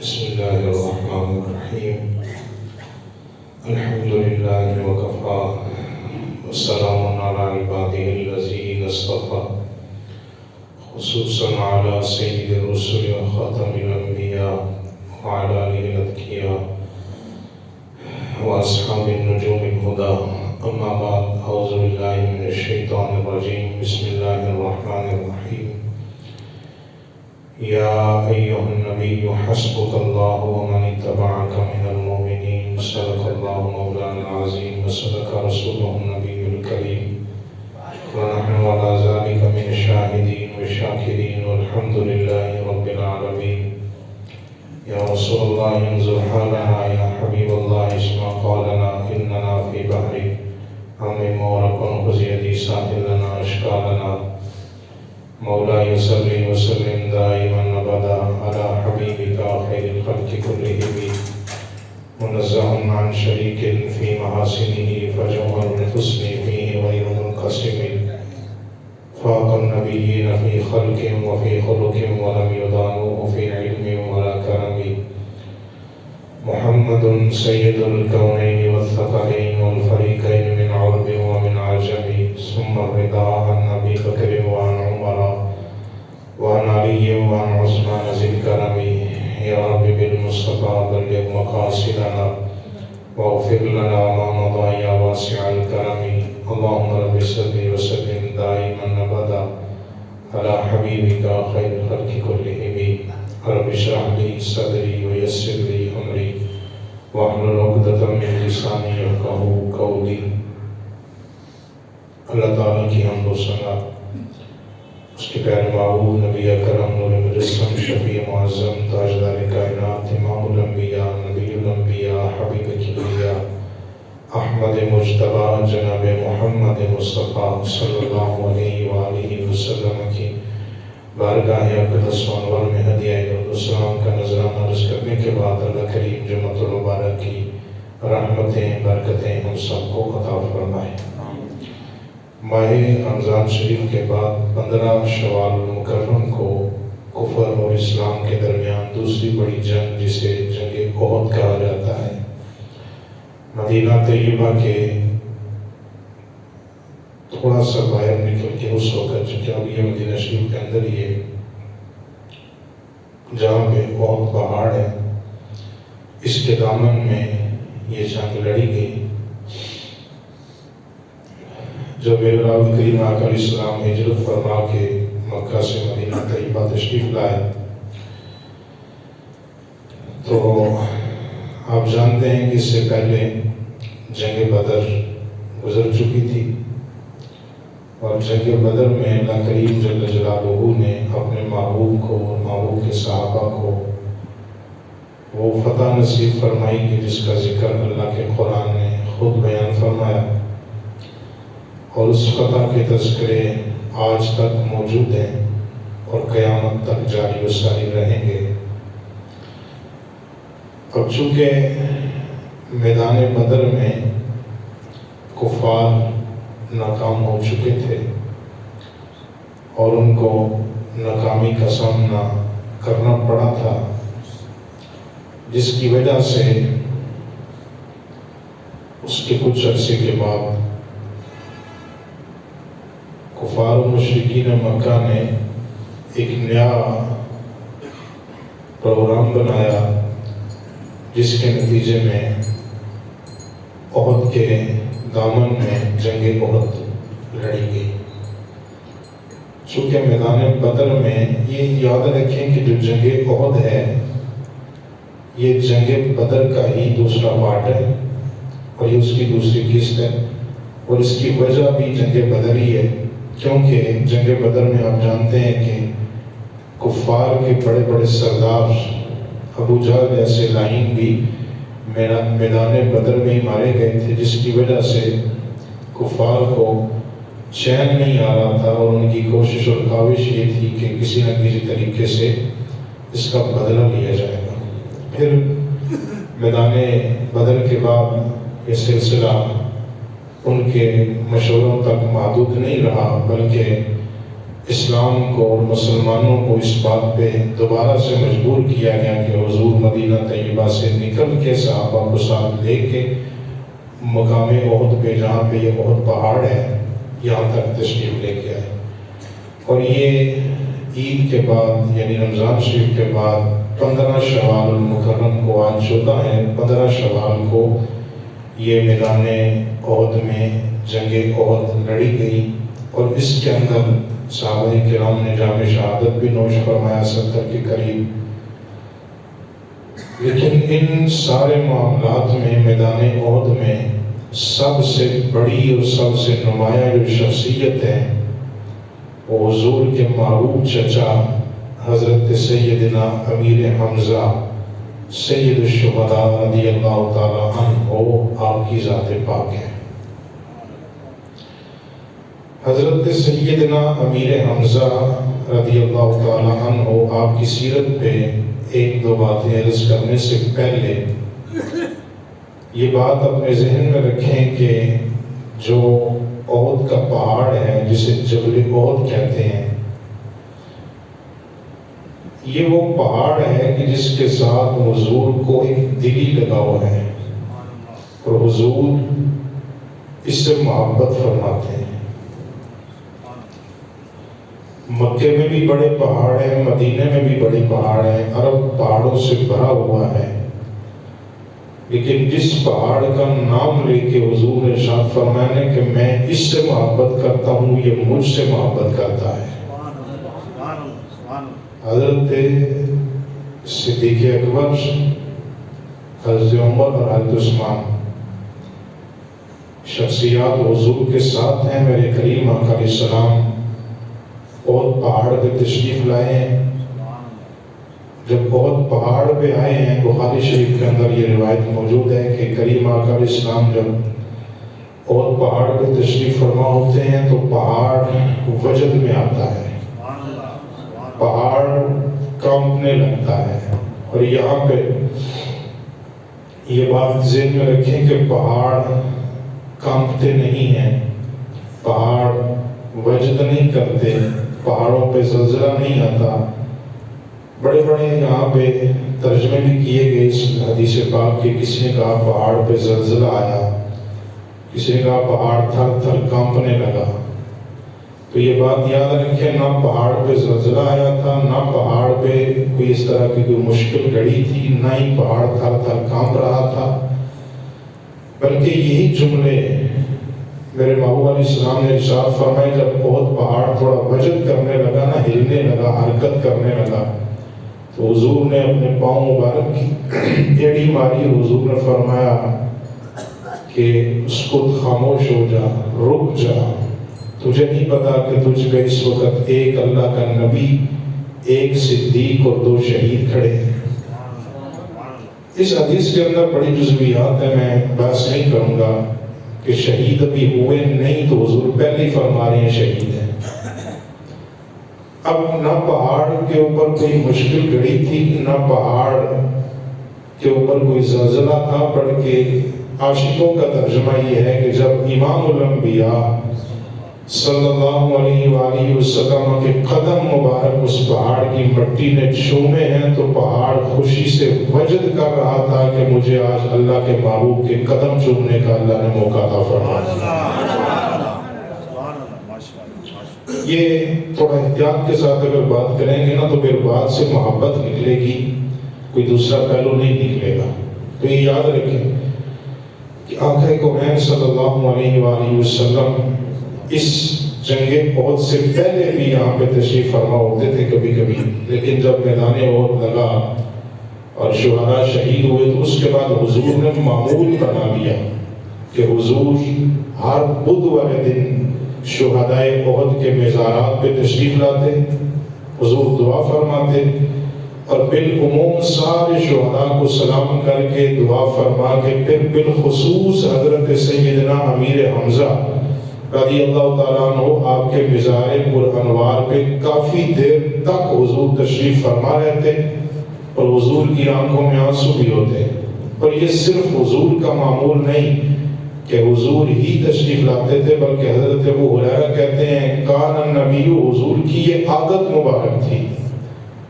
بسم الله الرحمن الرحيم. الحمد لله وكفى وسلام على عباده الذين اصطفى، خصوصا على سيد الرسل وخاتم الأنبياء وعلى آله الأتقياء وأصحاب النجوم الهدى. أما بعد، أعوذ بالله من الشيطان الرجيم. بسم الله الرحمن الرحيم. يا أيها النبي حسبك الله ومن اتبعك من المؤمنين. صدق الله مولانا العظيم وصدق رسوله النبي الكريم، ونحن على ذلك من الشاهدين والشاكرين، والحمد لله رب العالمين. يا رسول الله انظر حالنا، يا حبيب الله اسمع قالنا، إننا في بحر هم مورق خذ يدي ساحلنا أشكالنا. مولاي صل وسلم دائما ابدا على حبيبك خير الخلق كلهم، منزه عن شريك في محاسنه، فجوهر الحسن فيه غير منقسم. فاق النبيين في خلق وفي خلق، ولم يضاموه في علم ولا كرم. محمد سيد الكونين والثقلين والفريقين من عرب ومن عجم. ثم الرضا عن أبي بكر وعن عمر وعن علي وعن عثمان ذي الكرم. يا رب بالمصطفى بلغ مقاصدنا واغفر لنا ما مضى يا واسع الكرم. اللهم رب صل وسلم دائما ابدا على حبيبك خير الخلق كلهم. رب اشرح لي صدري ويسر لي امري واحلل عقدة من لساني يفقهوا قولي. اللہ تعالیٰ کی حمد و ثنا، اس کے پیارے محبوب نبی اکرم نور مجسم شفیع معظم تاجدار کائنات امام الانبیاء نبی الانبیاء حبیب کبریا احمد مجتبی جناب محمد مصطفیٰ صلی اللہ علیہ وآلہ وسلم کی بارگاہ اقدس و انور میں ہدیہ درود و سلام کا نذرانہ عرض کرنے کے بعد اللہ کریم جمعۃ المبارک کی رحمتیں برکتیں ہم سب کو عطا فرمائے۔ ماہ رمضان شریف کے بعد 15 شوال المکرم کو کفر اور اسلام کے درمیان دوسری بڑی جنگ، جسے جنگ احد کہا جاتا ہے، مدینہ طیبہ کے تھوڑا سا باہر نکل کے اس وقت، چونکہ اب یہ مدینہ شریف کے اندر ہی ہے، جہاں پہ احد پہاڑ ہے، اس کے دامن میں یہ جنگ لڑی گئی۔ جب راوی کریم آقا علیہ السلام ہجرت فرما کے مکہ سے مدینہ طیبہ تشریف لائے، تو آپ جانتے ہیں کہ اس سے پہلے جنگ بدر گزر چکی تھی، اور جنگ بدر میں اللہ کریم جل جلالہ نے اپنے محبوب کو اور محبوب کے صحابہ کو وہ فتح نصیب فرمائی کہ جس کا ذکر اللہ کے قرآن نے خود بیان فرمایا، اور اس فتح کے تذکرے آج تک موجود ہیں اور قیامت تک جاری و ساری رہیں گے۔ اب چونکہ میدان بدر میں کفار ناکام ہو چکے تھے اور ان کو ناکامی کا سامنا کرنا پڑا تھا، جس کی وجہ سے اس کے کچھ عرصے کے بعد کفار و مشرکین مکہ نے ایک نیا پروگرام بنایا، جس کے نتیجے میں احد کے دامن میں جنگ احد لڑی گئی۔ چونکہ میدان بدر میں یہ یاد رکھیں کہ جو جنگ احد ہے یہ جنگ بدر کا ہی دوسرا پارٹ ہے، اور یہ اس کی دوسری قسط ہے، اور اس کی وجہ بھی جنگ بدر ہی ہے، کیونکہ جنگ بدر میں آپ جانتے ہیں کہ کفار کے بڑے بڑے سردار ابو جہل جیسے لعین بھی میدان بدر میں ہی مارے گئے تھے، جس کی وجہ سے کفار کو چین نہیں آ رہا تھا، اور ان کی کوشش اور کاوش یہ تھی کہ کسی نہ کسی طریقے سے اس کا بدلہ لیا جائے گا۔ پھر میدان بدر کے بعد یہ سلسلہ ان کے مشوروں تک محدود نہیں رہا، بلکہ اسلام کو اور مسلمانوں کو اس بات پہ دوبارہ سے مجبور کیا گیا کہ حضور مدینہ طیبہ سے نکل کے صحابہ کو ساتھ لے کے مقام احد پہ، جہاں پہ یہ احد پہاڑ ہے، یہاں تک تشریف لے کے آئے۔ اور یہ عید کے بعد یعنی رمضان شریف کے بعد 15 شوال المکرم کو، آج 14 ہے، 15 شوال کو یہ میدان احد میں جنگ احد لڑی گئی، اور اس کے اندر صحابہ کرام نے جام شہادت بھی نوش فرمایا 70 کے قریب۔ لیکن ان سارے معاملات میں میدان احد میں سب سے بڑی اور سب سے نمایاں جو شخصیت ہے وہ حضور کے محبوب چچا حضرت سیدنا امیر حمزہ سید الشہداء رضی اللہ تعالی عنہ آپ کی ذات پاک ہے۔ حضرت سیدنا امیر حمزہ رضی اللہ تعالی عنہ آپ کی سیرت پہ ایک دو باتیں عرض کرنے سے پہلے یہ بات اپنے ذہن میں رکھیں کہ جو احد کا پہاڑ ہے جسے جبل احد کہتے ہیں، یہ وہ پہاڑ ہے کہ جس کے ساتھ حضور کو ایک دلی لگاؤ ہے، اور حضور اس سے محبت فرماتے ہیں۔ مکے میں بھی بڑے پہاڑ ہیں، مدینے میں بھی بڑے پہاڑ ہیں، عرب پہاڑوں سے بھرا ہوا ہے، لیکن جس پہاڑ کا نام لے کے حضور نے ارشاد فرمایا کہ میں اس سے محبت کرتا ہوں، یہ مجھ سے محبت کرتا ہے۔ حضرت صدیق اکبر، حضرت عمر اور حضرت عثمان شخصیات حضور کے ساتھ ہیں۔ میرے کریم آقا علیہ السلام اور پہاڑ پہ تشریف لائے ہیں۔ جب بہت پہاڑ پہ آئے ہیں، بخاری شریف کے اندر یہ روایت موجود ہے کہ کریم آقا علیہ السلام جب اور پہاڑ پہ تشریف فرما ہوتے ہیں تو پہاڑ وجد میں آتا ہے، پہاڑ کانپنے لگتا ہے۔ اور یہاں پہ یہ بات ذہن میں رکھیں کہ پہاڑ کانپتے نہیں ہیں، پہاڑ وجد نہیں کرتے، پہاڑوں پہ زلزلہ نہیں آتا۔ بڑے بڑے یہاں پہ ترجمے بھی کیے گئے اس حدیث پاک کے، کسی نے کہا پہاڑ پہ زلزلہ آیا، کسی نے کہا پہاڑ تھر تھر کانپنے لگا۔ تو یہ بات یاد رکھیں، نہ پہاڑ پہ زلزلہ آیا تھا، نہ پہاڑ پہ کوئی اس طرح کی کوئی مشکل گھڑی تھی، نہ ہی پہاڑ تھر تھر کانپ رہا تھا، بلکہ یہی جملے میرے محبوب علیہ السلام نے ارشاد فرمائے جب بہت پہاڑ تھوڑا وجد کرنے لگا نا، ہلنے لگا، حرکت کرنے لگا، تو حضور نے اپنے پاؤں مبارک کی ایڑی ماری، حضور نے فرمایا کہ اس کو خاموش ہو جا، رک جا، تجھے نہیں پتا کہ تجھ پہ اس وقت ایک اللہ کا نبی، ایک صدیق اور 2 شہید کھڑے ہیں۔ اس حدیث کے اندر بڑی جزویات ہیں، میں بحث نہیں کروں گا کہ شہید ابھی ہوئے نہیں، تو حضور پہلے ہی فرما رہے ہیں شہید ہیں۔ اب نہ پہاڑ کے اوپر کوئی مشکل گھڑی تھی، نہ پہاڑ کے اوپر کوئی زلزلہ تھا، بلکہ عاشقوں کا ترجمہ یہ ہے کہ جب امام الانبیاء صلی اللہ علیہ وآلہ وسلم کے قدم مبارک اس پہاڑ کی مٹی نے چھومے ہیں تو پہاڑ خوشی سے وجد کر رہا تھا کہ مجھے آج اللہ کے محبوب کے قدم چومنے کا اللہ نے موقع عطا فرمایا۔ یہ تھوڑا احتیاط کے ساتھ اگر بات کریں گے نا تو پھر بات سے محبت نکلے گی، کوئی دوسرا پہلو نہیں نکلے گا۔ تو یہ یاد رکھیں کہ آقا کونین صلی اللہ علیہ وآلہ وسلم اس جنگ احد سے پہلے بھی یہاں پہ تشریف فرما ہوتے تھے کبھی کبھی، لیکن جب میدان احد لگا اور شہداء شہید ہوئے تو اس کے بعد حضور نے معمول بنا لیا کہ حضور ہر بدھ والے دن شہداء احد کے مزارات پہ تشریف لاتے، حضور دعا فرماتے، اور بالعموم سارے شہداء کو سلام کر کے دعا فرما کے پھر بالخصوص حضرت سیدنا امیر حمزہ رضی اللہ تعالیٰ عنہ آپ کے مزار پر انوار پہ کافی دیر تک حضور تشریف فرما رہتے، اور حضور کی آنکھوں میں آنسو بھی ہوتے۔ اور یہ صرف حضور کا معمول نہیں کہ حضور ہی تشریف لاتے تھے، بلکہ حضرت ابو ہریرہ کہتے ہیں کان النبی، حضور کی یہ عادت مبارک تھی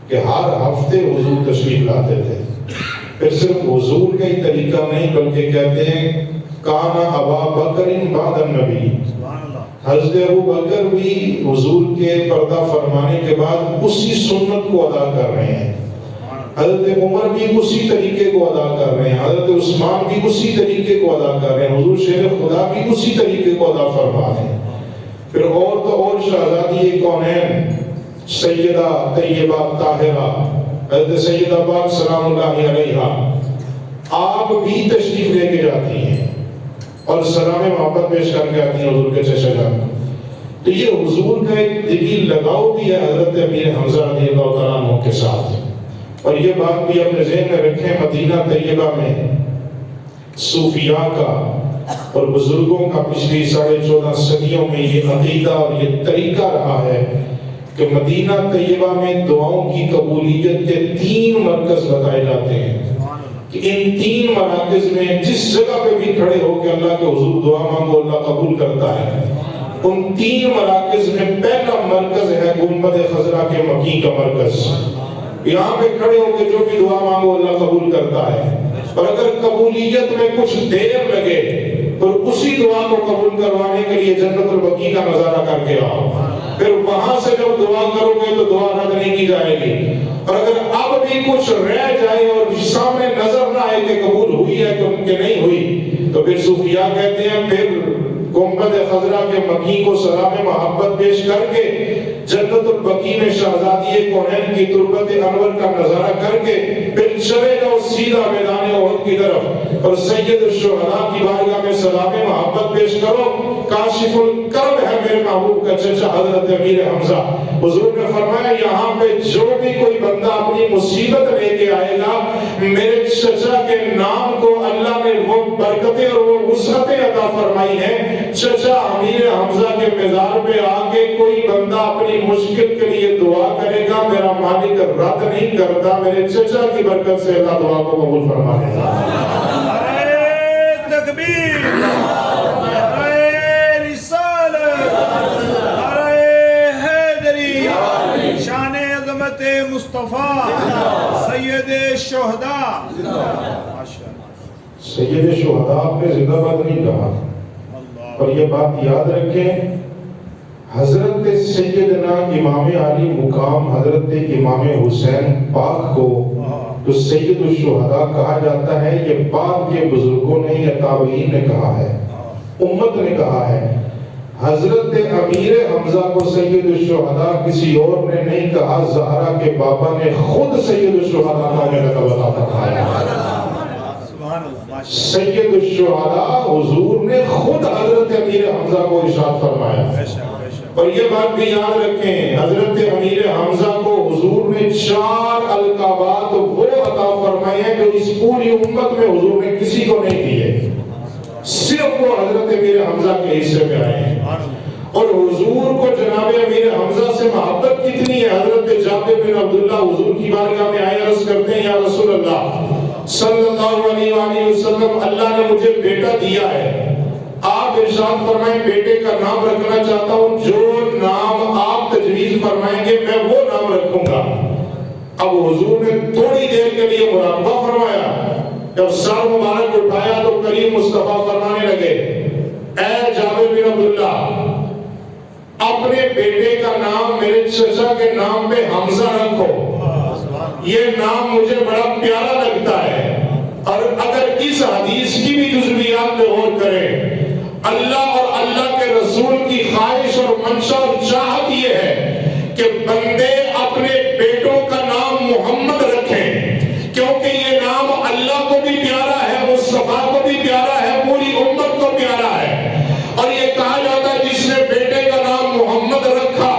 کہ ہر ہفتے حضور تشریف لاتے تھے۔ پھر صرف حضور کا ہی طریقہ نہیں، بلکہ کہتے ہیں کان ابا بکر بعد النبی، حضرت ابو بکر بھی حضور کے پردہ فرمانے کے بعد اسی سنت کو ادا کر رہے ہیں، حضرت عمر بھی اسی طریقے کو ادا کر رہے ہیں، حضرت عثمان بھی اسی طریقے کو ادا کر رہے ہیں، حضور شیر خدا بھی اسی طریقے کو ادا فرما رہے ہیں۔ پھر اور تو اور شہزادی کونین سیدہ طیبہ طاہرہ حضرت سیدہ پاک سلام اللہ علیہا، آپ بھی تشریف لے کے جاتی ہیں اور سلام محبت پیش کر کے آتی ہیں حضور کے چچا جان کو۔ تو یہ حضور کا ایک دلی لگاؤ بھی ہے حضرت امیر حمزہ رضی اللہ تعالیٰ عنہ کے ساتھ۔ اور یہ بات بھی اپنے ذہن میں رکھیں، مدینہ طیبہ میں صوفیاء کا اور بزرگوں کا پچھلی 14.5 صدیوں میں یہ عقیدہ اور یہ طریقہ رہا ہے کہ مدینہ طیبہ میں دعاؤں کی قبولیت کے 3 مرکز بتائے جاتے ہیں کہ ان 3 مراکز میں جس جگہ پہ بھی کھڑے ہو کے اللہ کے حضور دعا مانگو اللہ قبول کرتا ہے۔ ان 3 مراکز میں پہلا مرکز ہے گنبد خضرا کے مکی کا مرکز، یہاں پہ کھڑے ہو کے جو بھی دعا مانگو اللہ قبول کرتا ہے، اور اگر قبولیت میں کچھ دیر لگے تو اسی دعا کو قبول کروانے کے لیے جنت البقیع کا نظارہ کر کے آؤ، پھر وہاں سے جب دعا کرو گے تو دعا رد نہیں کی جائے گی، اور اگر اب بھی کچھ رہ جائے اور سامنے نظر نہ آئے کہ قبول ہوئی ہے کہ نہیں ہوئی، تو پھر صوفیاء کہتے ہیں پھر گنبد خضرا کے مکی کو سلام محبت پیش کر کے جنت البقیع میں شہزادی کونین کی تربت انور کا نظارہ کر کے پھر چلے جاؤ سیدھا میدان احد کی طرف اور سید الشہداء کی بارگاہ میں سلام محبت پیش کرو۔ کاشف الکرب ہے میرے محبوب کا چچا حضرت امیر حمزہ، حضور نے فرمایا یہاں پہ جو بھی کوئی بندہ اپنی مصیبت لے کے آئے گا، میرے چچا کے نام کو اللہ نے وہ برکتیں اور وہ وسعتیں عطا فرمائی ہیں۔ چچا امیر حمزہ کے مزار پہ آ کے کوئی بندہ اپنی مشکل کے لیے دعا کرے گا، میرا مالک رد نہیں کرتا، میرے چچا کی برکت سے اللہ دعا کو قبول فرما لے گا۔ تکبیر، شان عظمت مصطفیٰ سید شہداء، سید شہداء آپ نے زندہ باد نہیں کہا، اور یہ بات یاد رکھیں حضرت سیدنا امام علی مقام حضرت امام حسین پاک کو جو سید الشہداء کہا جاتا ہے، یہ بعد کے بزرگوں نے یا تابعین نے کہا ہے، امت نے کہا ہے۔ حضرت امیر حمزہ کو سید الشہداء کسی اور نے نہیں کہا، زہرا کے بابا نے خود سید الشہداء کا لقب عطا فرمایا۔ سید الشہداء حضور نے خود حضرت امیر حمزہ کو ارشاد فرمایا۔ اور یہ بات بھی یاد رکھیں حضرت امیر حمزہ کو حضور نے 4 القابات وہ عطا فرمائے ہیں جو اس پوری امت میں حضور نے کسی کو نہیں دیے، صرف وہ حضرت امیر حمزہ کے حصے میں آئے ہیں۔ اور حضور کو جناب امیر حمزہ سے محبت کتنی ہے، حضرت جابر بن عبداللہ حضور کی بارگاہ میں آئے عرض کرتے ہیں یا رسول اللہ صلی اللہ علیہ وآلہ وسلم، اللہ نے مجھے بیٹا دیا ہے، آپ ارشاد فرمائیں بیٹے کا نام رکھنا چاہتا ہوں، جو نام آپ تجویز فرمائیں گے میں وہ نام رکھوں گا۔ اب حضور نے تھوڑی دیر کے لیے مراقبہ فرمایا، جب سر مبارک اٹھایا تو کریم مصطفیٰ فرمانے لگے اے جابر بن عبداللہ اپنے بیٹے کا نام میرے چچا کے نام پہ حمزہ رکھو، یہ نام مجھے بڑا پیارا لگتا ہے۔ اور اگر اس حدیث کی بھی جزویات میں غور کریں، اللہ اور اللہ کے رسول کی خواہش اور منشا اور چاہت یہ ہے کہ بندے اپنے بیٹوں کا نام محمد رکھیں، کیونکہ یہ نام اللہ کو بھی پیارا ہے، مصطفیٰ کو بھی پیارا ہے، پوری امت کو پیارا ہے۔ اور یہ کہا جاتا ہے جس نے بیٹے کا نام محمد رکھا،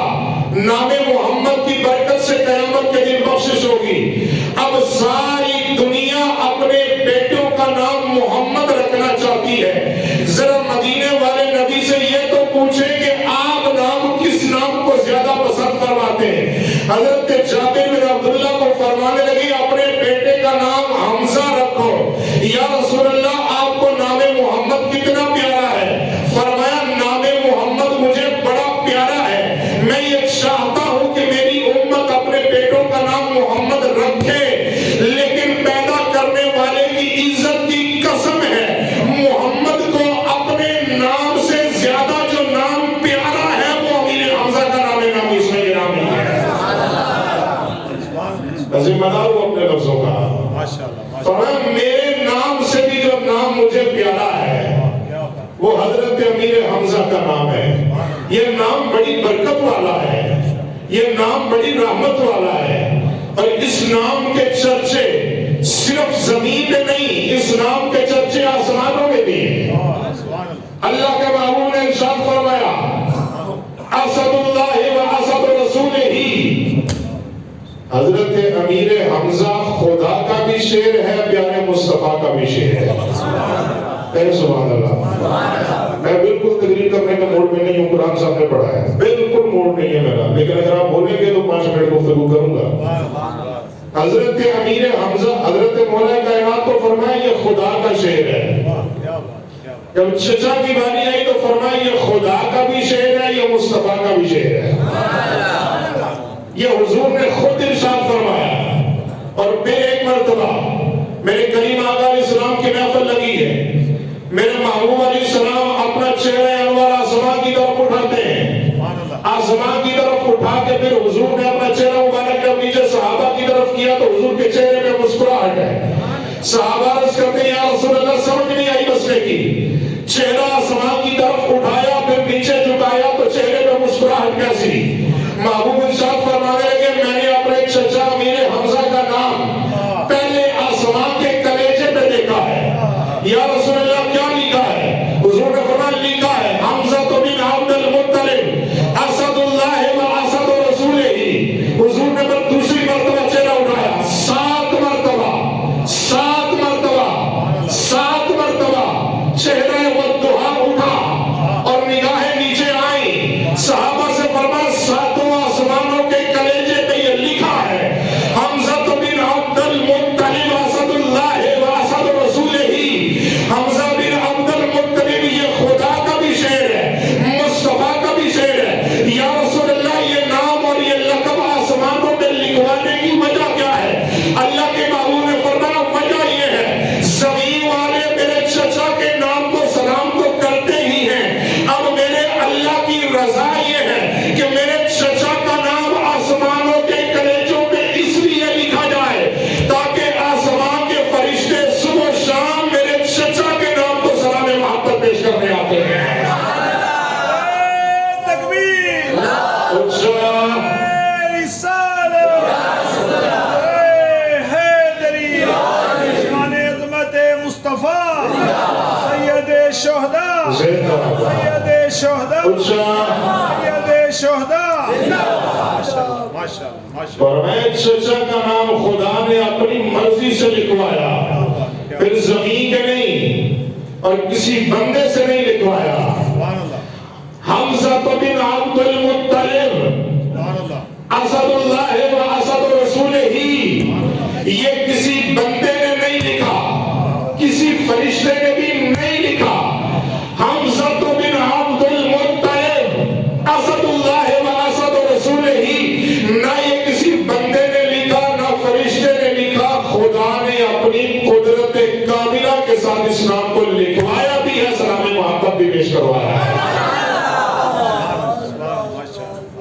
نام محمد کی برکت سے قیامت کے دن بخشش ہوگی۔ اب ساری دنیا اپنے بیٹوں کا نام محمد رکھنا چاہتی ہے، ذرا مدینے والے نبی سے یہ تو پوچھیں کہ آپ نام کس نام کو زیادہ پسند فرماتے ہیں۔ حضرت جابر بن عبداللہ کو فرمانے لگی اپنے بیٹے کا نام حمزہ رکھو، یا رسول اللہ آپ کو نام فرمایا میرے نام سے بھی جو نام مجھے پیارا ہے وہ حضرت امیر حمزہ کا نام ہے. یہ نام بڑی برکت والا ہے, یہ نام بڑی رحمت والا ہے, اور اس نام کے چرچے صرف زمین میں نہیں, اس نام کے چرچے آسمانوں میں بھی ہیں. اللہ کے محبوب نے ارشاد فرمایا اسد اللہ و اسد رسولہ, حضرت امیر حمزہ خدا کا بھی شیر ہے, پیارے مصطفیٰ کا بھی شیر ہے. اے سبحان اللہ. میں بالکل تقریر کرنے کا موڈ میں نہیں ہوں, قرآن صاحب نے پڑھا ہے, بالکل موڈ نہیں ہے میرا, لیکن اگر آپ بولیں گے تو 5 منٹ گفتگو کروں گا. حضرت امیر حمزہ حضرت مولا کائنات کو فرمایا یہ خدا کا شعر ہے. جب چچا کی باری آئی تو فرمایا یہ خدا کا بھی شعر ہے, یہ مصطفیٰ کا بھی شعر ہے. یہ حضور نے خود ارشاد فرمایا. اور پھر ایک مرتبہ میرے کریم آقا علیہ السلام کی محفل لگی ہے, میرے محبوب علیہ السلام اپنا چہرہ انور آسمان کی طرف اٹھاتے ہیں, آسمان کی طرف اٹھا کے پھر حضور نے اپنا چہرہ مبارک جب نیچے صحابہ کی طرف کیا تو حضور کے چہرے میں مسکراہٹ ہے. صحابہ عرض کرتے ہیں یا رسول اللہ سمجھ نہیں آئی مسئلے کی, چہرہ آسمان کی طرف اٹھایا پھر نیچے جھکایا تو چہرے میں مسکراہٹ کیسی؟ محبوب ارشاد فرمانے لگے میں نے اپنے چچا امیر حمزہ کا نام پہلے آسمان کے کلیجے پہ دیکھا ہے. یا رسول اللہ کیا لکھا ہے؟ حضور نے فرمایا لکھا ہے حمزہ بن عبد المطلب اسد اللہ و اسد رسولہ. حضور نے دوسری مرتبہ چہرہ اٹھایا, 7 مرتبہ چہرہ والضحیٰ اٹھا اور نگاہیں نیچے آئیں. صحابہ سے فرمایا 7 آسمانوں کے کلیجے پہ یہ لکھا ہے حمزہ بن عبد المطلب اسد اللہ و اسد رسولہ. حمزہ بن عبد المطلب یہ خدا کا بھی شعر ہے, مصطفیٰ کا بھی شعر ہے. یا رسول اللہ یہ نام اور یہ لقب آسمانوں پہ لکھوانے کی وجہ کیا ہے؟ اللہ کے محبوب نے فرمایا وجہ یہ ہے زمین والے میرے چچا کے نام کو سلام تو کرتے ہی ہیں, اب میرے اللہ کی رضا یہ ہے کہ میرے چچا کا نام آسمانوں کے کلیجوں پہ اس لیے لکھا جائے تاکہ آسمان کے فرشتے صبح و شام میرے چچا کے نام کو سلام محبت پیش کرنے آتے ہیں. تکبیر, شہداء سید شہداء سید شہداء. فرمایا چچا کا نام خدا نے اپنی مرضی سے لکھوایا, پھر زمین کے نہیں اور کسی بندے سے نہیں لکھوایا. حمزہ بن عبد المطلب اسد اللہ و اسد رسولہ, یہ کسی بندے نے نہیں لکھا, کسی فرشتے نے بھی نہیں لکھا. حمزہ بن عبد المطلب اسد اللہ و اسد رسولہ, نہ یہ کسی بندے نے لکھا نہ فرشتے نے لکھا, خدا نے اپنی قدرت کاملہ کے ساتھ اس نام کو لکھوایا بھی ہے, سلام محبت بھی پیش کروایا ہے.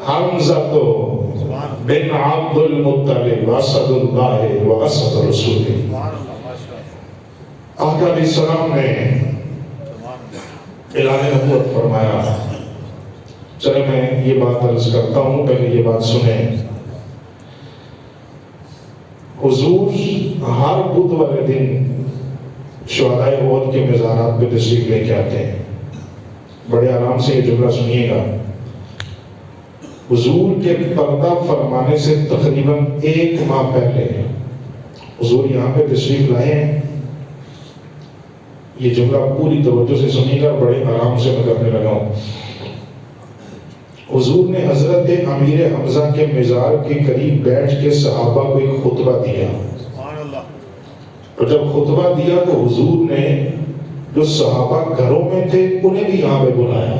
حمزہ بن عبد المطلب اسد اللہ و اسد رسولہ. آقا علیہ السلام نے اعلان نبوت فرمایا. چلے میں یہ بات عرض کرتا ہوں, پہلے یہ بات سنیں. حضور ہر بدھ والے دن شہدائے احد کے مزارات پہ تشریف لے کے آتے ہیں. بڑے آرام سے یہ جملہ سنیے گا. حضور کے پردہ فرمانے سے تقریباً 1 ماہ پہلے حضور یہاں پہ تشریف لائے ہیں. یہ جملہ پوری توجہ سے سنیے گا, بڑے آرام سے میں کرنے لگا ہوں. حضور نے حضرت امیر حمزہ کے مزار کے قریب بیٹھ کے صحابہ کو ایک خطبہ دیا, اور جب خطبہ دیا تو حضور نے جو صحابہ گھروں میں تھے انہیں بھی یہاں پہ بلایا.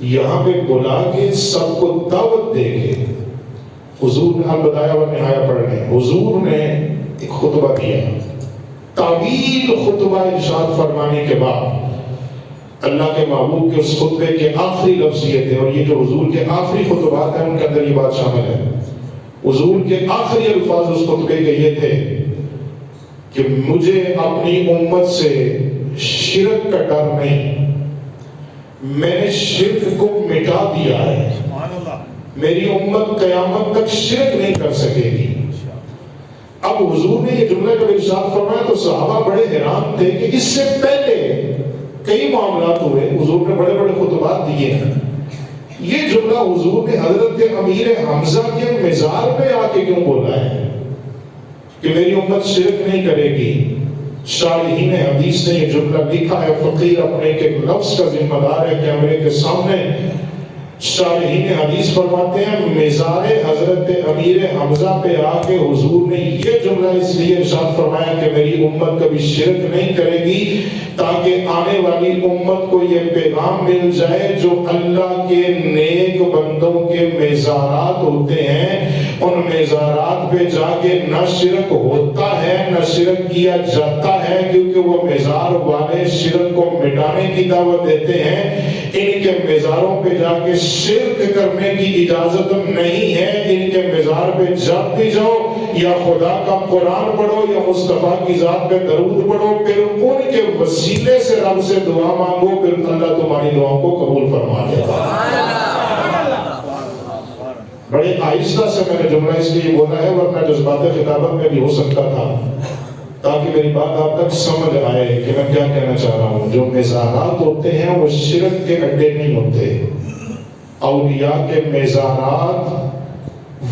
یہاں پہ بلا کے سب کو دعوت دے کے حضور نے البدایہ و نہایہ پڑھنے, حضور نے ایک خطبہ دیا. طویل خطبہ ارشاد فرمانے کے بعد اللہ کے محبوب کے اس خطبے کے آخری لفظ یہ تھے, اور یہ جو حضور کے آخری خطبات ہیں ان کے اندر یہ بات شامل ہے. حضور کے آخری الفاظ اس خطبے کے یہ تھے کہ مجھے اپنی امت سے شرک کا ڈر نہیں، میں نے شرک کو مٹا دیا ہے، میری امت قیامت تک شرک نہیں کر سکے گی۔ اب حضور نے یہ جملہ جب ارشاد فرمایا تو صحابہ بڑے حیران تھے کہ اس سے پہلے کئی معاملات ہوئے، حضور نے بڑے بڑے خطبات دیے ہیں، یہ جملہ حضور نے حضرت امیر حمزہ کے مزار پہ آ کے کیوں بولا ہے کہ میری امت شرک نہیں کرے گی؟ شارحین حدیث نے یہ جملہ لکھا ہے، فقیر اپنے کے لفظ کا ذمہ دار ہے کہ میرے کے سامنے شارحین حدیث فرماتے ہیں مزار حضرت امیر حمزہ پہ آ کے حضور نے یہ جملہ اس لیے ارشاد فرمایا کہ میری امت کبھی شرک نہیں کرے گی تاکہ آنے والی امت کو یہ پیغام مل جائے جو اللہ کے نیک بندوں کے مزارات ہوتے ہیں ان مزارات پہ جا کے نہ شرک ہوتا ہے نہ شرک کیا جاتا ہے، کیونکہ وہ مزار والے شرک کو مٹانے کی دعوت دیتے ہیں۔ ان کے مزاروں پہ جا کے شرک کرنے کی اجازت نہیں ہے، ان کے مزار پہ جب بھی جاؤ یا خدا کا قرآن پڑھو یا مصطفیٰ کی ذات پہ درود پڑھو، پھر ان کے وسیلے سے رب سے دعا مانگو، پھر اللہ تمہاری دعاؤں کو قبول فرما دے گا۔ بڑے آہستہ سے میں نے جملہ اس لیے بولا ہے، ورنہ جذبات خطابت میں بھی ہو سکتا تھا، تاکہ میری بات آپ تک سمجھ آئے کہ میں کیا کہنا چاہ رہا ہوں۔ جو مزارات ہوتے ہیں وہ شرک کے اڈے نہیں ہوتے، اولیاء کے مزارات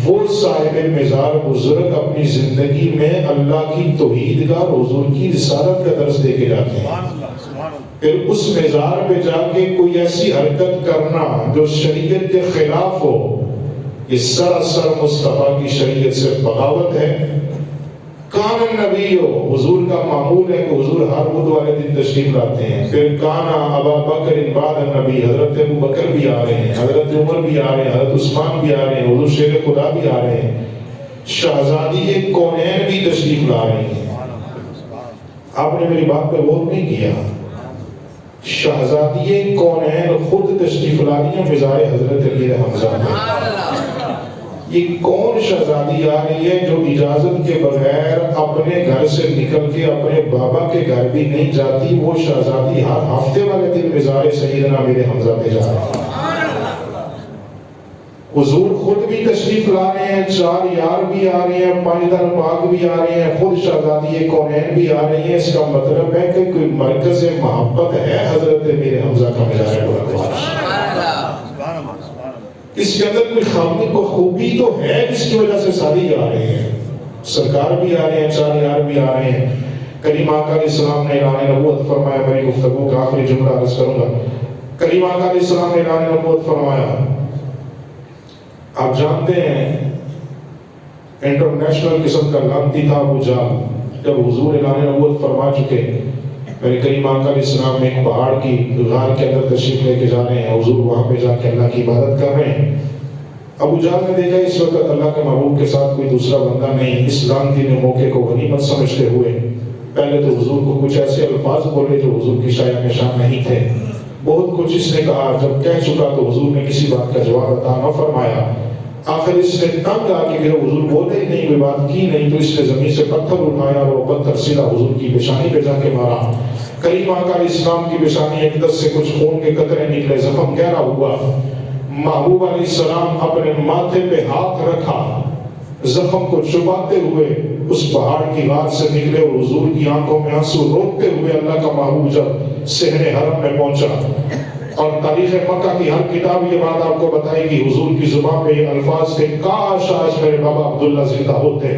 وہ صاحب مزار بزرگ اپنی زندگی میں اللہ کی توحید کا، حضور کی رسالت کا درس دے کے جاتے ہیں، پھر اس مزار پہ جا کے کوئی ایسی حرکت کرنا جو شریعت کے خلاف ہو، یہ سراسر مصطفیٰ کی شریعت سے بغاوت ہے۔ کان النبی حضور کا معمول ہے کہ حضور ہر بدھ والے دن تشریف لاتے ہیں، پھر کانا ابا بکر بعد النبی، حضرت ابو بکر بھی آ رہے ہیں، حضرت عمر بھی آ رہے ہیں، حضرت عثمان بھی آ رہے ہیں، حضور شیر خدا بھی آ رہے ہیں، شہزادی کونین بھی تشریف لا رہی ہیں۔ آپ نے میری بات پہ غور نہیں کیا، شہزادی کونین خود تشریف لا رہی ہیں مزار حضرت امیر حمزہ میں۔ یہ کون شہزادی آ رہی ہے جو اجازت کے بغیر اپنے گھر سے نکل کے اپنے بابا کے گھر بھی نہیں جاتی؟ وہ شہزادی ہر ہفتے والے دن مزار سیدنا امیر حمزہ پہ جا رہی ہے۔ حضور خود بھی تشریف لا رہے ہیں، چار یار بھی آ رہے ہیں، پائیدار پاک بھی آ رہے ہیں، خود شہزادی کونین بھی آ رہی ہیں۔ اس کا مطلب ہے کہ کوئی مرکز محبت ہے حضرت امیر حمزہ کا مزار مبارک۔ اس کے اندر کوئی خامی کو خوبی تو ہے جس کی وجہ سے ساری آ رہے ہیں، سرکار بھی آ رہے ہیں، چار یار بھی آ رہے ہیں۔ کریم آقا علیہ السلام نے اعلان نبوت فرمایا، میری گفتگو کا آخری جملہ عرض کروں گا۔ کریم آقا علیہ السلام نے اعلان نبوت فرمایا، آپ جانتے ہیں انٹرنیشنل قسم کا لانتی تھا ابو جہل، جب حضور اعلان نبوت فرما چکے، میرے کریم آقا علیہ السلام ایک پہاڑ کی غار کے اندر تشریف لے کے جا رہے ہیں، حضور وہاں پہ جا کے اللہ کی عبادت کر رہے ہیں۔ ابو جہل نے دیکھا اس وقت اللہ کے محبوب کے ساتھ کوئی دوسرا بندہ نہیں، اس لانتی نے موقع کو غنیمت سمجھتے ہوئے پہلے تو حضور کو کچھ ایسے الفاظ بولے جو حضور کی شایع میں شان نہیں تھے، بہت کچھ اس نے کہا، جب کہہ چکا تو حضور نے کسی بات کا جواب عطا نہ فرمایا۔ آخر اس نے تنگ آ کے حضور بولے ہی نہیں، کوئی بات کی نہیں، تو اس نے زمین سے پتھر اٹھایا اور وہ پتھر سیدھا حضور کی پیشانی پہ جا کے مارا۔ کریم آقا علیہ السلام کی پیشانی اقدس سے کچھ خون کے قطرے نکلے، زخم گہرا ہوا۔ محبوب علیہ السلام اپنے ماتھے پہ ہاتھ رکھا، زخم کو چھپاتے ہوئے اس پہاڑ کی غار سے نکلے اور حضور کی آنکھوں میں آنسو روکتے ہوئے اللہ کا محبوب جب صحن حرم میں پہنچا، اور تاریخ مکہ کی ہر کتاب یہ بات آپ کو بتائے گی، حضور کی زبان پہ یہ الفاظ تھے، کاش آج میرے بابا عبداللہ زندہ ہوتے،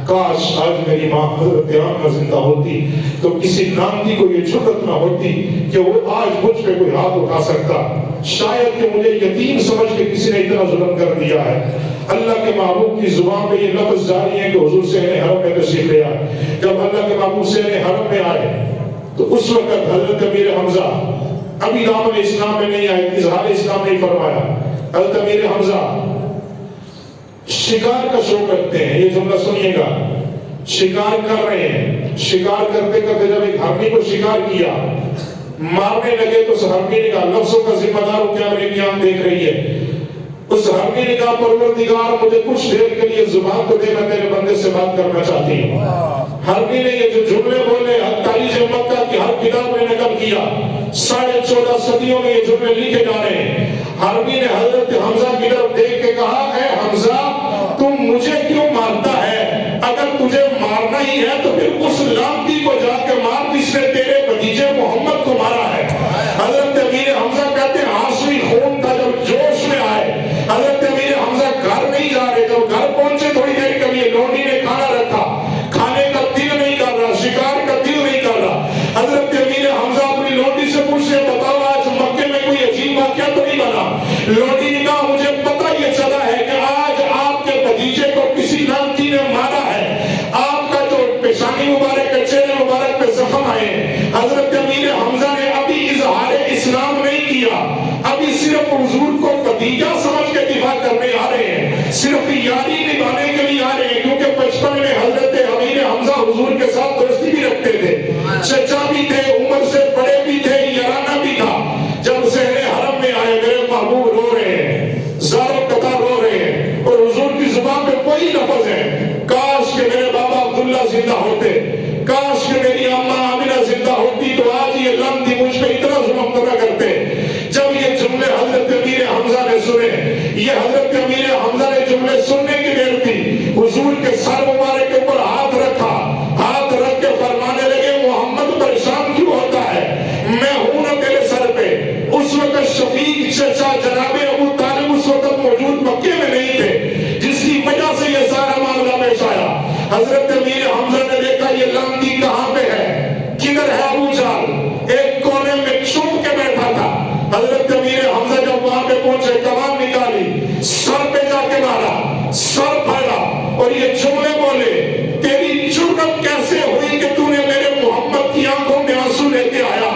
کاش آج میری ماں حضرت آمنہ زندہ ہوتی، تو کسی نامتی کو یہ جرأت نہ ہوتی کہ وہ آج مجھ پہ کوئی ہاتھ اٹھا سکتا، شاید کہ مجھے یتیم سمجھ کے کسی نے اتنا ظلم کر دیا ہے۔ اللہ کے محبوب کی زبان پہ یہ لفظ جاری ہے کہ حضور صحن حرم میں تشریف لے آئے۔ جب اللہ کے محبوب صحن حرم میں آئے تو اس وقت حضرت امیر حمزہ ابھی دامن اسلام میں نہیں آئے، اظہار اسلام نہیں فرمایا۔ حضرت امیر حمزہ شکار کا شوق رکھتے ہیں، یہ جملہ سنیے گا، شکار کر رہے ہیں، شکار کرتے کرتے جب ایک ہرنی کو شکار کیا، مارنے لگے تو اس ہرنی نے کہا، لفظوں کا ذمہ دار ہو کیا میری کی آنکھ دیکھ رہی ہے، اس ہرنی نے کہا پروردگار مجھے کچھ دیر کے لیے زبان کو دے، میں تیرے بندے سے بات کرنا چاہتی ہوں۔ حربی نے یہ جو جملے بولے تاریخ مکہ کی ہر کتاب نے نقل کیا، 14.5 صدیوں میں یہ جملے لکھے جا رہے ہیں۔ حربی نے حضرت حمزہ کی طرف دیکھ کے کہا، اے حمزہ تم مجھے کیوں مارتا ہے؟ اگر تجھے مارنا ہی ہے تو پھر اس لعنتی کو جا کے مار جس نے تیرے بھتیجے محمد کو مارا ہے۔ حضرت امیر حمزہ کہتے ہیں آنسوئی خون تھا جب جوش میں آئے۔ حضرت امیر حمزہ گھر نہیں جا رہے، جب گھر پہنچے تھوڑی دیر کے لیے لونڈی نے کھانا رکھا، کھانے کا دل نہیں کر رہا، شکار کا دل نہیں کر رہا۔ حضرت امیر حمزہ اپنی لونڈی سے پوچھ رہے، بتاؤ آج مکے میں کوئی عجیب واقعہ تو نہیں بنا؟ لونڈی نے کہا مجھے پتہ یہ چلا ہے کہ آج آپ کے بھتیجے کو کسی لعنتی نے مارا ہے، آپ کا جو پیشانی مبارک ہے، چہرے مبارک پہ زخم آئے ہیں۔ حضرت امیر حمزہ نے ابھی اظہار اسلام نہیں کیا، ابھی صرف حضور کو بھتیجا سمجھ کے دفاع کرنے آ رہے ہیں، صرف یاری نبھانے کے لیے آ رہے ہیں، کیونکہ بچپن میں حضرت امیر حمزہ حضور کے ساتھ دوستی بھی رکھتے تھے، چچا بھی تھے، عمر سے بڑے بھی تھے، یارانہ بھی تھا۔ جب صحن حرم میں آئے میرے محبوب رو رہے ہیں، زاروں قطار رو رہے ہیں، اور حضور کی زبان پہ کوئی لفظ ہے کاش کہ میرے بابا عبداللہ زندہ ہوتے، کاش کہ میری اماں آمنہ زندہ ہوتی تو آج یہ لعنتی مجھ پہ اتنا ظلم تو نہ کرتے۔ جب یہ جملے حضرت امیر حمزہ نے سنے، یہ حضرت امیر حمزہ نے جملے سننے کی دیر تھی، حضور کے سر مبارک کے اوپر ہاتھ رکھا، ہاتھ رکھ کے فرمانے لگے محمد پریشان کیوں ہوتا ہے؟ میں ہوں نا تیرے سر پہ۔ اس وقت شفیق چچا جناب ابو طالب اس وقت موجود مکے میں نہیں تھے، جس کی وجہ سے یہ سارا معاملہ پیش آیا۔ حضرت امیر حمزہ نے دیکھا یہ لعنتی کہاں پہ ہے، کدھر ہے ابو جہل؟ ایک کونے میں چھپ کے بیٹھا تھا۔ حضرت امیر حمزہ جب وہاں پہ پہنچے، کمان نکالی، سر پہ جا کے مارا، سر پھاڑا اور یہ جملے بولے، تیری جرأت کیسے ہوئی کہ تو نے میرے محمد کی آنکھوں میں آنسو لے کے آیا؟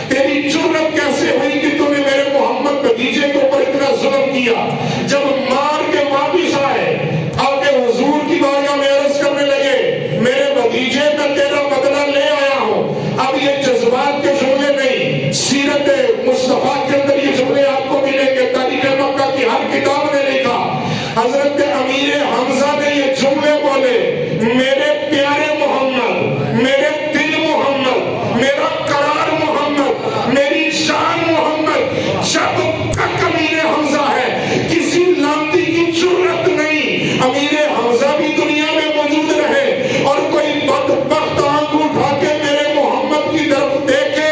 تیری جرأت کیسے ہوئی کہ تو نے میرے محمد بھتیجے کے اوپر اتنا ظلم کیا؟ جب مار کے واپس آئے، آگے حضور کی بارگاہ میں عرض کرنے لگے، میرے بھتیجے میں تیرا بدلہ لے آیا ہوں۔ اب یہ جذبات کے جملے نہیں، سیرت مصطفیٰ کے اندر یہ جملے آپ کو ملیں گے، تاریخ مکہ کی ہر کتاب نے لکھا۔ حضرت امیر حمزہ نے یہ جملے بولے، میرے پیارے محمد، میرے دل محمد، میرا قرار محمد، میری شان محمد، جب تک امیر حمزہ ہے کسی لعنتی کی جرأت نہیں امیر حمزہ بھی دنیا میں موجود رہے اور کوئی بدبخت آنکھ اٹھا کے میرے محمد کی طرف دیکھے۔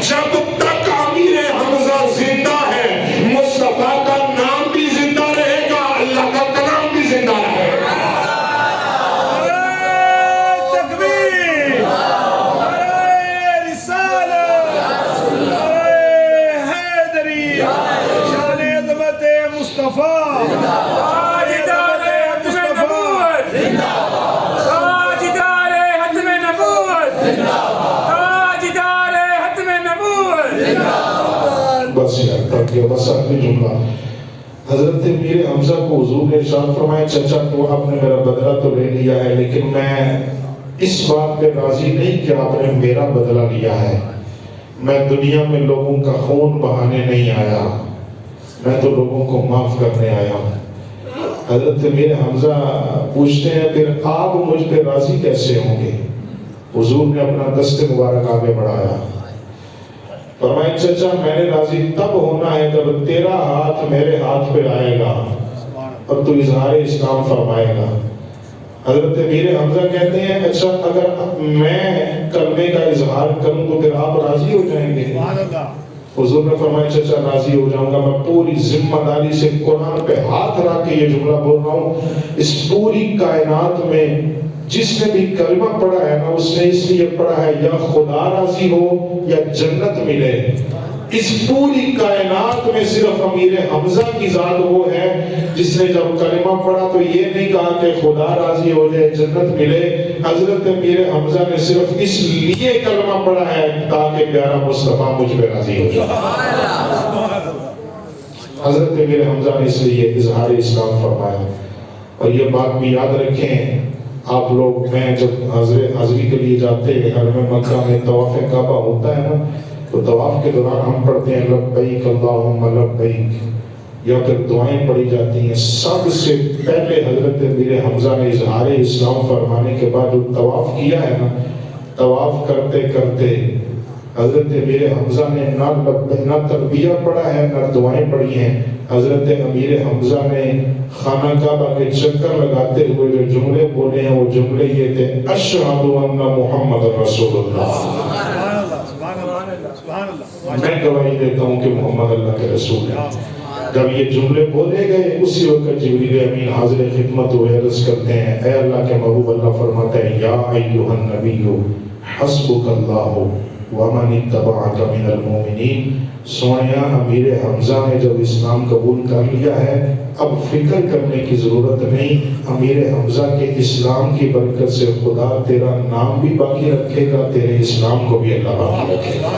جب تک امیر حمزہ زندہ ہے مصطفیٰ کا نام بھی زندہ رہے گا، اللہ کا کلام بھی زندہ رہے گا۔ بس یار تک یہ بس آخری جملہ۔ حضرت امیر حمزہ کو حضور نے ارشاد فرمایا، چچا تو آپ نے میرا بدلہ تو لے لیا ہے، لیکن میں اس بات پہ راضی نہیں کہ آپ نے میرا بدلہ لیا ہے۔ میں دنیا میں لوگوں کا خون بہانے نہیں آیا، میں تو لوگوں کو معاف کرنے آیا ہوں۔ حضرت امیر حمزہ پوچھتے ہیں پھر آپ مجھ پہ راضی کیسے ہوں گے؟ حضور نے اپنا دست مبارک آگے بڑھایا، فرمایا چچا میں نے راضی تب ہونا ہے جب تیرا ہاتھ میرے ہاتھ پہ آئے گا اور تو اظہار اسلام فرمائے گا۔ حضرت امیر حمزہ کہتے ہیں اچھا اگر میں کلمے کا اظہار کروں تو پھر آپ راضی ہو جائیں گے؟ حضور نے فرمایا چچا راضی ہو جاؤں گا، میں پوری ذمہ داری سے قرآن پہ ہاتھ رکھ کے یہ جملہ بول رہا ہوں، اس پوری کائنات میں جس نے بھی کلمہ پڑھا ہے نا اس نے اس لیے پڑھا ہے یا خدا راضی ہو یا جنت ملے۔ اس پوری کائنات میں صرف امیر حمزہ کی ذات وہ ہے جس نے جب کلمہ پڑھا تو یہ نہیں کہا کہ خدا راضی ہو جائے جنت ملے۔ حضرت امیر حمزہ نے صرف اس لیے کلمہ پڑھا ہے تاکہ پیارا مصطفیٰ مجھ پہ راضی ہو جائے۔ حضرت امیر حمزہ نے اس لیے اظہار اسلام فرمایا۔ اور یہ بات بھی یاد رکھیں آپ لوگ، میں جب حاضری کے لیے جاتے ہیں حرم مکہ میں طواف کعبہ ہوتا ہے نا، تو طواف کے دوران ہم پڑھتے ہیں لبیک اللہم لبیک، یا پھر دعائیں پڑھی جاتی ہیں. سب سے پہلے حضرت امیر حمزہ نے اظہار اسلام فرمانے کے بعد جو طواف کیا ہے نا، طواف کرتے کرتے حضرت امیر حمزہ نے نہ تلبیہ پڑھا ہے نہ دعائیں پڑھی ہیں. حضرت امیر حمزہ نے خانہ کعبہ کے چکر لگاتے ہوئے جو جملے بولے ہیں وہ جملے یہ تھے: اشہد ان محمد رسول اللہ. میں گواہی دیتا ہوں کہ محمد اللہ کے رسول ہیں. جب یہ جملے بولے گئے اسی وقت جبریل امین حاضر خدمت ہوئے، عرض کرتے ہیں: اے اللہ کے محبوب، اللہ فرماتا ہے یا ایھا النبی حسبک اللہ ومن اتبعک من المؤمنین. سویا امیر حمزہ نے جب اسلام قبول کر لیا ہے اب فکر کرنے کی ضرورت نہیں. امیر حمزہ کے اسلام کی برکت سے خدا تیرا نام بھی باقی رکھے گا، تیرے اسلام کو بھی اللہ باقی رکھے گا.